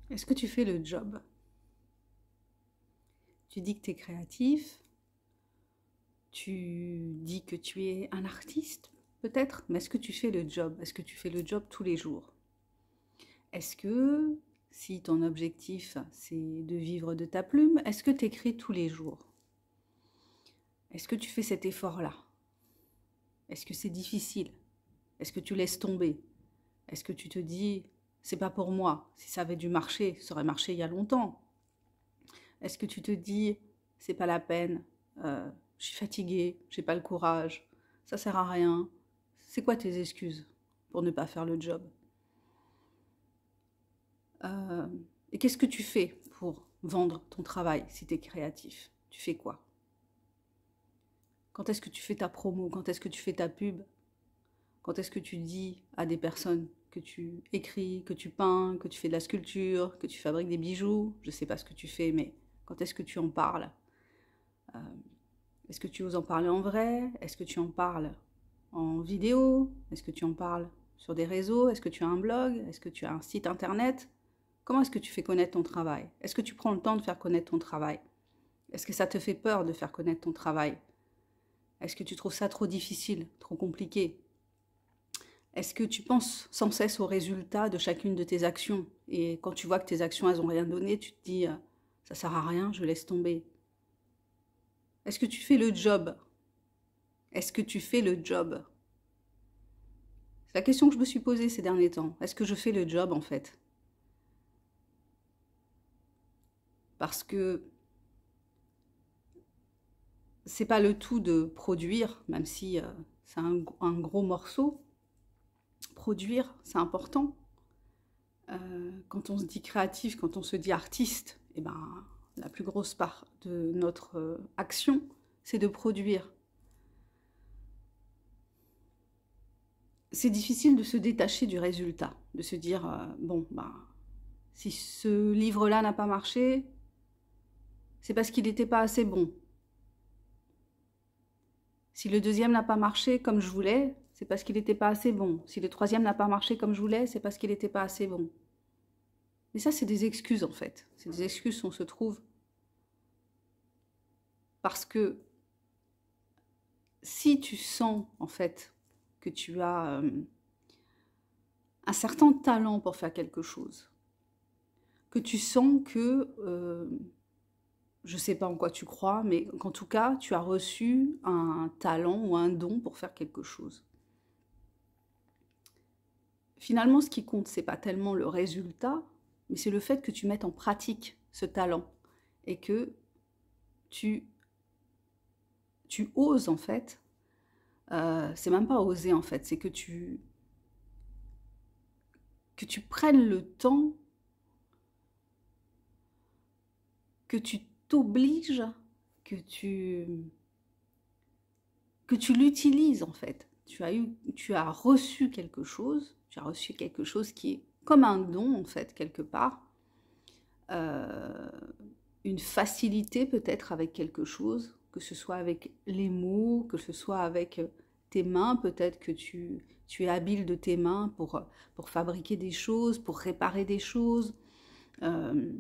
Est-ce que tu fais le job? Tu dis que tu es créatif, tu dis que tu es un artiste, peut-être, mais est-ce que tu fais le job? Est-ce que tu fais le job tous les jours? Est-ce que, si ton objectif c'est de vivre de ta plume, est-ce que tu écris tous les jours? Est-ce que tu fais cet effort-là? Est-ce que c'est difficile? Est-ce que tu laisses tomber? Est-ce que tu te dis, c'est pas pour moi, si ça avait dû marcher, ça aurait marché il y a longtemps? Est-ce que tu te dis, c'est pas la peine, je suis fatiguée, j'ai pas le courage, ça sert à rien? C'est quoi tes excuses pour ne pas faire le job? Euh, et qu'est-ce que tu fais pour vendre ton travail si tu es créatif? Tu fais quoi? Quand est-ce que tu fais ta promo? Quand est-ce que tu fais ta pub? Quand est-ce que tu dis à des personnes que tu écris, que tu peins, que tu fais de la sculpture, que tu fabriques des bijoux? Je sais pas ce que tu fais, mais quand est-ce que tu en parles? Euh, Est-ce que tu oses en parler en vrai? Est-ce que tu en parles en vidéo? Est-ce que tu en parles sur des réseaux? Est-ce que tu as un blog? Est-ce que tu as un site internet? Comment est-ce que tu fais connaître ton travail? Est-ce que tu prends le temps de faire connaître ton travail? Est-ce que ça te fait peur de faire connaître ton travail? Est-ce que tu trouves ça trop difficile, trop compliqué? Est-ce que tu penses sans cesse aux résultats de chacune de tes actions? Et quand tu vois que tes actions, elles n'ont rien donné, tu te dis, ça sert à rien, je laisse tomber. Est-ce que tu fais le job? Est-ce que tu fais le job? C'est la question que je me suis posée ces derniers temps. Est-ce que je fais le job en fait? Parce que c'est pas le tout de produire, même si c'est un gros morceau. Produire, c'est important. Quand on se dit créatif, quand on se dit artiste, eh ben, la plus grosse part de notre action, c'est de produire. C'est difficile de se détacher du résultat, de se dire, bon, bah, si ce livre-là n'a pas marché, c'est parce qu'il n'était pas assez bon. Si le deuxième n'a pas marché comme je voulais, c'est parce qu'il n'était pas assez bon. Si le troisième n'a pas marché comme je voulais, c'est parce qu'il n'était pas assez bon. Mais ça, c'est des excuses en fait. C'est des excuses qu'on se trouve parce que si tu sens en fait que tu as un certain talent pour faire quelque chose, que tu sens que, je ne sais pas en quoi tu crois, mais qu'en tout cas, tu as reçu un talent ou un don pour faire quelque chose. Finalement, ce qui compte, c'est pas tellement le résultat, mais c'est le fait que tu mettes en pratique ce talent et que tu, tu oses en fait. C'est même pas oser en fait, c'est que tu prennes le temps, que tu t'obliges, que tu, que tu l'utilises en fait. Tu as reçu quelque chose, tu as reçu quelque chose qui est comme un don en fait quelque part, euh, une facilité peut-être avec quelque chose, que ce soit avec les mots, que ce soit avec tes mains, peut-être que tu es habile de tes mains pour fabriquer des choses, pour réparer des choses, euh,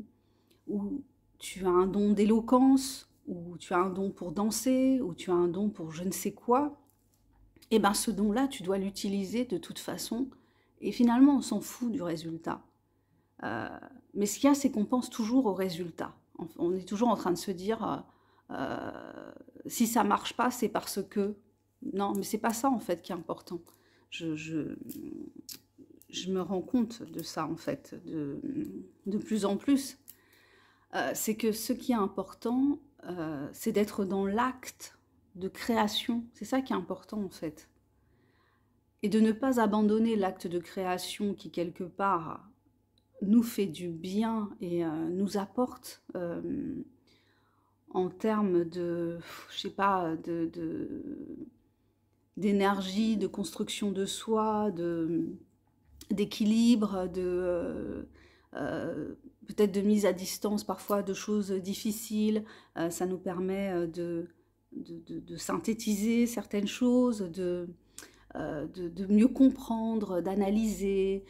ou tu as un don d'éloquence, ou tu as un don pour danser, ou tu as un don pour je ne sais quoi, et bien ce don-là, tu dois l'utiliser de toute façon, et finalement on s'en fout du résultat. Euh, mais ce qu'il y a, c'est qu'on pense toujours au résultat. On est toujours en train de se dire, si ça marche pas, c'est parce que... Non, mais c'est pas ça en fait qui est important. Je, je, je me rends compte de ça en fait, de plus en plus. C'est que ce qui est important, c'est d'être dans l'acte de création. C'est ça qui est important en fait. Et de ne pas abandonner l'acte de création qui quelque part nous fait du bien et nous apporte en termes de, je sais pas, d'énergie, de construction de soi, d'équilibre, peut-être de mise à distance parfois de choses difficiles. Ça nous permet de synthétiser certaines choses, de mieux comprendre, d'analyser,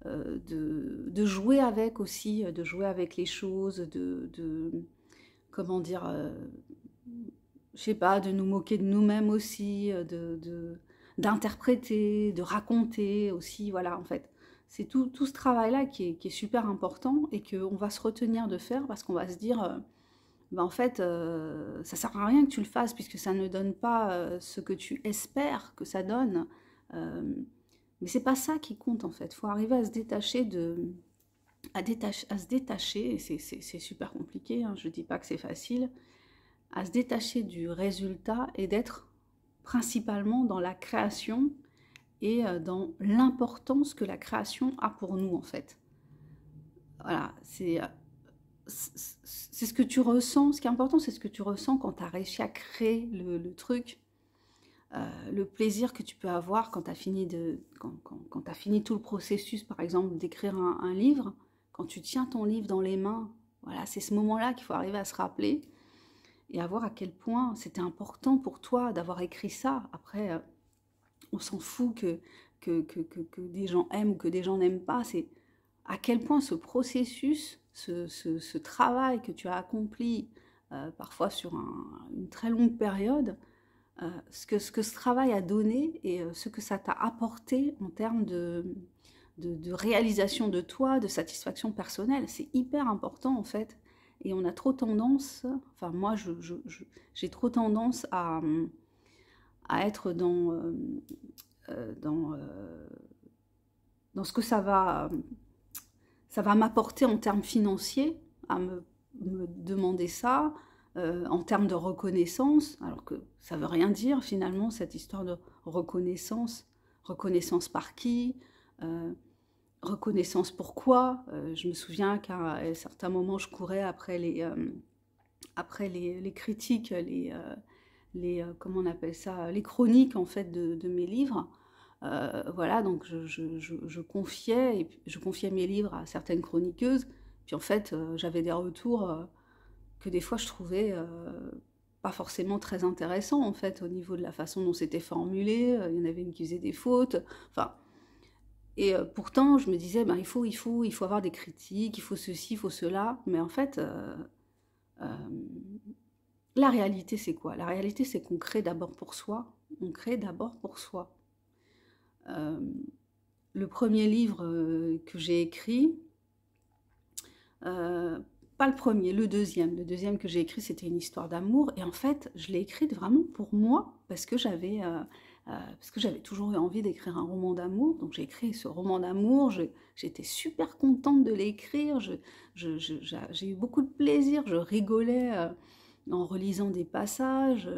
de jouer avec aussi, de jouer avec les choses, comment dire, je sais pas, de nous moquer de nous-mêmes aussi, d'interpréter, de raconter aussi, voilà, en fait. C'est tout ce travail-là qui est super important et qu'on va se retenir de faire parce qu'on va se dire, ben en fait, ça sert à rien que tu le fasses puisque ça ne donne pas ce que tu espères que ça donne. Euh, mais c'est pas ça qui compte en fait. Il faut arriver à se détacher à se détacher, et c'est super compliqué, hein, je dis pas que c'est facile, à se détacher du résultat et d'être principalement dans la création et dans l'importance que la création a pour nous en fait. Voilà, c'est ce que tu ressens, ce qui est important c'est ce que tu ressens quand tu as réussi à créer le truc, le plaisir que tu peux avoir quand tu as fini, quand fini tout le processus par exemple d'écrire un livre, quand tu tiens ton livre dans les mains, voilà, c'est ce moment-là qu'il faut arriver à se rappeler et à voir à quel point c'était important pour toi d'avoir écrit ça. Après, on s'en fout que des gens aiment ou que des gens n'aiment pas. C'est à quel point ce processus, ce travail que tu as accompli, parfois sur une très longue période, ce que ce travail a donné et ce que ça t'a apporté en termes de réalisation de toi, de satisfaction personnelle. C'est hyper important en fait. Et on a trop tendance, enfin moi j'ai trop tendance à être dans, dans ce que ça va m'apporter en termes financiers, à me demander ça, en termes de reconnaissance, alors que ça veut rien dire finalement cette histoire de reconnaissance. Reconnaissance par qui, reconnaissance pourquoi. Je me souviens qu'à certains moments je courais après les critiques, comment on appelle ça, les chroniques en fait de mes livres. Voilà, donc je confiais mes livres à certaines chroniqueuses, puis en fait j'avais des retours que des fois je trouvais pas forcément très intéressants en fait au niveau de la façon dont c'était formulé. Il y en avait une qui faisait des fautes, enfin, et pourtant je me disais ben, il faut avoir des critiques, il faut ceci, il faut cela, mais en fait euh, la réalité c'est quoi? La réalité c'est qu'on crée d'abord pour soi, on crée d'abord pour soi. Euh, le premier livre que j'ai écrit, euh, pas le premier, le deuxième que j'ai écrit, c'était une histoire d'amour, et en fait, je l'ai écrite vraiment pour moi, parce que j'avais toujours eu envie d'écrire un roman d'amour, donc j'ai écrit ce roman d'amour, j'étais super contente de l'écrire, j'ai eu beaucoup de plaisir, je rigolais en relisant des passages,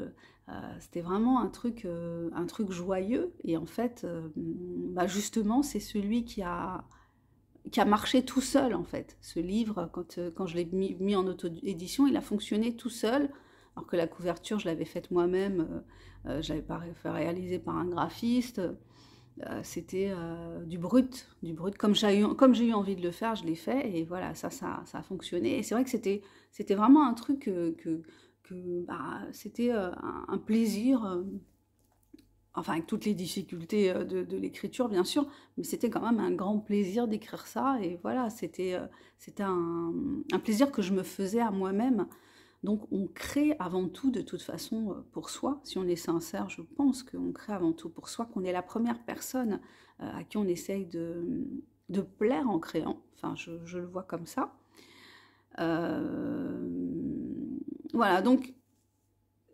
c'était vraiment un truc joyeux, et en fait, bah justement, c'est celui qui a marché tout seul, en fait. Ce livre, quand je l'ai mis en auto-édition, il a fonctionné tout seul, alors que la couverture, je l'avais faite moi-même, je l'avais pas fait réaliser par un graphiste, c'était du brut, comme j'ai eu envie de le faire, je l'ai fait, et voilà, ça a fonctionné. Et c'est vrai que c'était vraiment un truc bah, c'était un plaisir, enfin avec toutes les difficultés de l'écriture bien sûr, mais c'était quand même un grand plaisir d'écrire ça, et voilà, c'était un plaisir que je me faisais à moi-même. Donc on crée avant tout de toute façon pour soi, si on est sincère, je pense qu'on crée avant tout pour soi, qu'on est la première personne à qui on essaye de plaire en créant, enfin je le vois comme ça. Euh, voilà, donc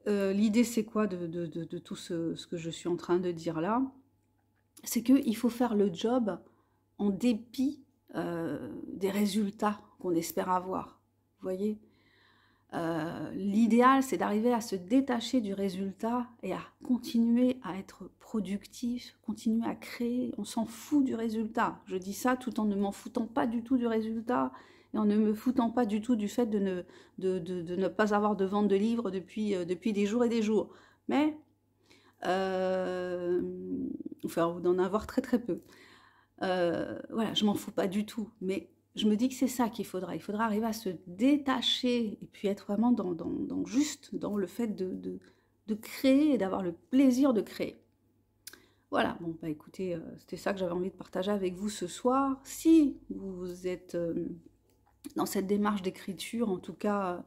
l'idée c'est quoi de tout ce que je suis en train de dire là? C'est qu'il faut faire le job en dépit des résultats qu'on espère avoir. Vous voyez, l'idéal, c'est d'arriver à se détacher du résultat et à continuer à être productif, continuer à créer. On s'en fout du résultat. Je dis ça tout en ne m'en foutant pas du tout du résultat et en ne me foutant pas du tout du fait de ne pas avoir de vente de livres depuis des jours et des jours. Mais enfin, d'en avoir très très peu. Voilà, je m'en fous pas du tout, mais je me dis que c'est ça qu'il faudra. Il faudra arriver à se détacher et puis être vraiment juste dans le fait de créer et d'avoir le plaisir de créer. Voilà, bon, bah écoutez, c'était ça que j'avais envie de partager avec vous ce soir. Si vous êtes dans cette démarche d'écriture, en tout cas,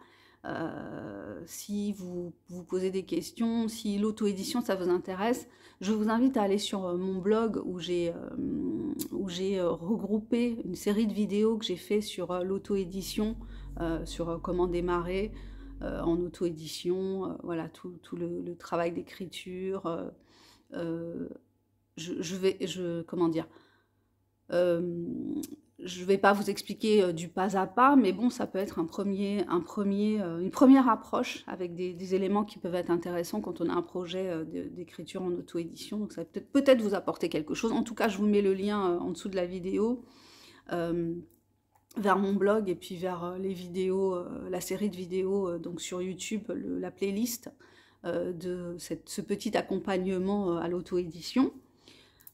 si vous vous posez des questions, si l'auto-édition, ça vous intéresse, je vous invite à aller sur mon blog où j'ai regroupé une série de vidéos que j'ai fait sur l'auto-édition, sur comment démarrer en auto-édition, voilà, tout le travail d'écriture. Comment dire, je vais pas vous expliquer du pas à pas, mais bon, ça peut être une première approche avec des éléments qui peuvent être intéressants quand on a un projet d'écriture en auto-édition. Donc ça va peut-être vous apporter quelque chose. En tout cas, je vous mets le lien en dessous de la vidéo vers mon blog et puis vers les vidéos, la série de vidéos donc sur YouTube, la playlist de ce petit accompagnement à l'auto-édition.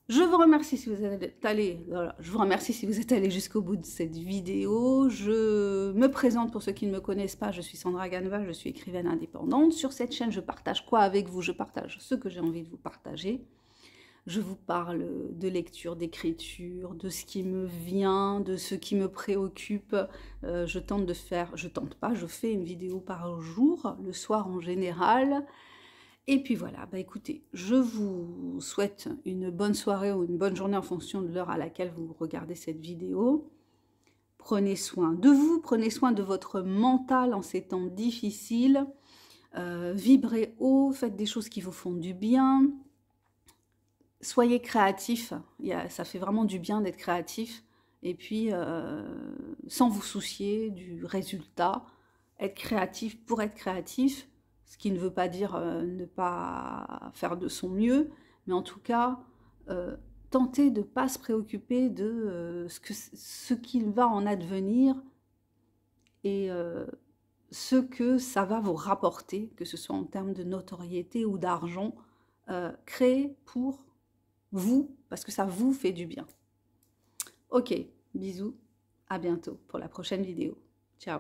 Je vous remercie si vous êtes allé, voilà, je vous remercie si vous êtes allé jusqu'au bout de cette vidéo. Je me présente pour ceux qui ne me connaissent pas, je suis Sandra Ganva, je suis écrivaine indépendante. Sur cette chaîne, je partage quoi avec vous? Je partage ce que j'ai envie de vous partager. Je vous parle de lecture, d'écriture, de ce qui me vient, de ce qui me préoccupe. Je fais une vidéo par jour, le soir en général. Et puis voilà, bah écoutez, je vous souhaite une bonne soirée ou une bonne journée en fonction de l'heure à laquelle vous regardez cette vidéo. Prenez soin de vous, prenez soin de votre mental en ces temps difficiles. Vibrez haut, faites des choses qui vous font du bien. Soyez créatifs, ça fait vraiment du bien d'être créatif. Et puis, sans vous soucier du résultat, être créatif pour être créatif. Ce qui ne veut pas dire ne pas faire de son mieux, mais en tout cas, tenter de ne pas se préoccuper de ce qu'il va en advenir et ce que ça va vous rapporter, que ce soit en termes de notoriété ou d'argent, créer pour vous, parce que ça vous fait du bien. Ok, bisous, à bientôt pour la prochaine vidéo. Ciao.